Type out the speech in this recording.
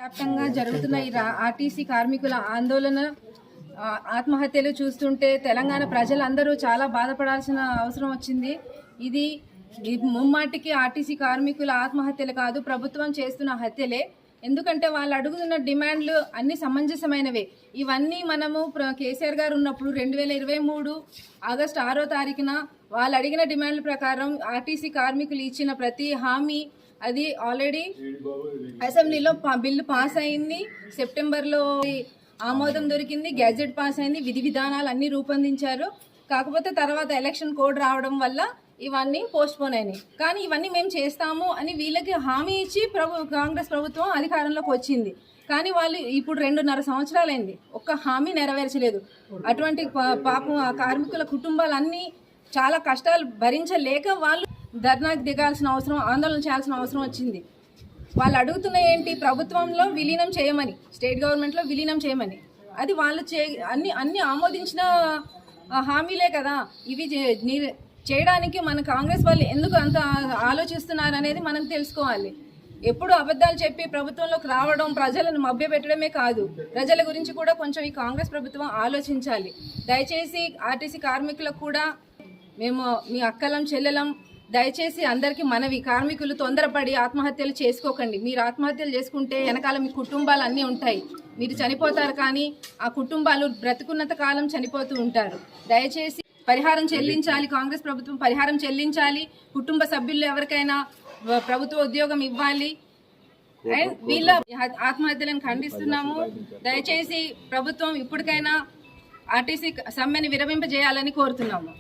వ్యాప్తంగా జరుగుతున్న ఈ ఆర్టీసీ కార్మికుల ఆందోళన ఆత్మహత్యలు చూస్తుంటే తెలంగాణ ప్రజలందరూ చాలా బాధపడాల్సిన అవసరం వచ్చింది. ఇది ముమ్మాటికి ఆర్టీసీ కార్మికుల ఆత్మహత్యలు కాదు, ప్రభుత్వం చేస్తున్న హత్యలే. ఎందుకంటే వాళ్ళు అడుగుతున్న డిమాండ్లు అన్ని సమంజసమైనవే. ఇవన్నీ మనము కేసీఆర్ గారు ఉన్నప్పుడు 2023 ఆగస్టు 6వ తారీఖున వాళ్ళు అడిగిన డిమాండ్ల ప్రకారం ఆర్టీసీ కార్మికులు ఇచ్చిన ప్రతి హామీ అది ఆల్రెడీ అసెంబ్లీలో బిల్లు పాస్ అయింది. సెప్టెంబర్లో ఆమోదం దొరికింది, గెజెట్ పాస్ అయింది, విధి విధానాలు అన్నీ రూపొందించారు. కాకపోతే తర్వాత ఎలక్షన్ కోడ్ రావడం వల్ల ఇవన్నీ పోస్ట్పోన్ అయినాయి. కానీ ఇవన్నీ మేము చేస్తాము అని వీళ్ళకి హామీ ఇచ్చి కాంగ్రెస్ ప్రభుత్వం అధికారంలోకి వచ్చింది. కానీ వాళ్ళు ఇప్పుడు 2.5 సంవత్సరాలైంది, ఒక్క హామీ నెరవేర్చలేదు. అటువంటి పాపం ఆ కార్మికుల కుటుంబాలన్నీ చాలా కష్టాలు భరించలేక వాళ్ళు ధర్నాకు దిగాల్సిన అవసరం, ఆందోళన చేయాల్సిన అవసరం వచ్చింది. వాళ్ళు అడుగుతున్న ఏంటి, ప్రభుత్వంలో విలీనం చేయమని, స్టేట్ గవర్నమెంట్లో విలీనం చేయమని. అది వాళ్ళు అన్ని ఆమోదించిన హామీలే కదా. ఇవి చేయడానికి మన కాంగ్రెస్ వాళ్ళు ఎందుకు అంత ఆలోచిస్తున్నారు అనేది మనం తెలుసుకోవాలి. ఎప్పుడు అబద్ధాలు చెప్పి ప్రభుత్వంలోకి రావడం, ప్రజలను మభ్యపెట్టడమే కాదు, ప్రజల గురించి కూడా కొంచెం ఈ కాంగ్రెస్ ప్రభుత్వం ఆలోచించాలి. దయచేసి ఆర్టీసీ కార్మికులకు కూడా మేము మీ అక్కలం చెల్లెలం, దయచేసి అందరికీ మనవి, కార్మికులు తొందరపడి ఆత్మహత్యలు చేసుకోకండి. మీరు ఆత్మహత్యలు చేసుకుంటే వెనకాల మీ కుటుంబాలు అన్నీ ఉంటాయి, మీరు చనిపోతారు. కానీ ఆ కుటుంబాలు బ్రతుకున్నంత కాలం చనిపోతూ ఉంటారు. దయచేసి పరిహారం చెల్లించాలి, కాంగ్రెస్ ప్రభుత్వం పరిహారం చెల్లించాలి. కుటుంబ సభ్యులు ఎవరికైనా ప్రభుత్వ ఉద్యోగం ఇవ్వాలి. అండ్ వీళ్ళ ఆత్మహత్యలను ఖండిస్తున్నాము. దయచేసి ప్రభుత్వం ఇప్పటికైనా ఆర్టీసీ సమ్మెని విరమింపజేయాలని కోరుతున్నాము.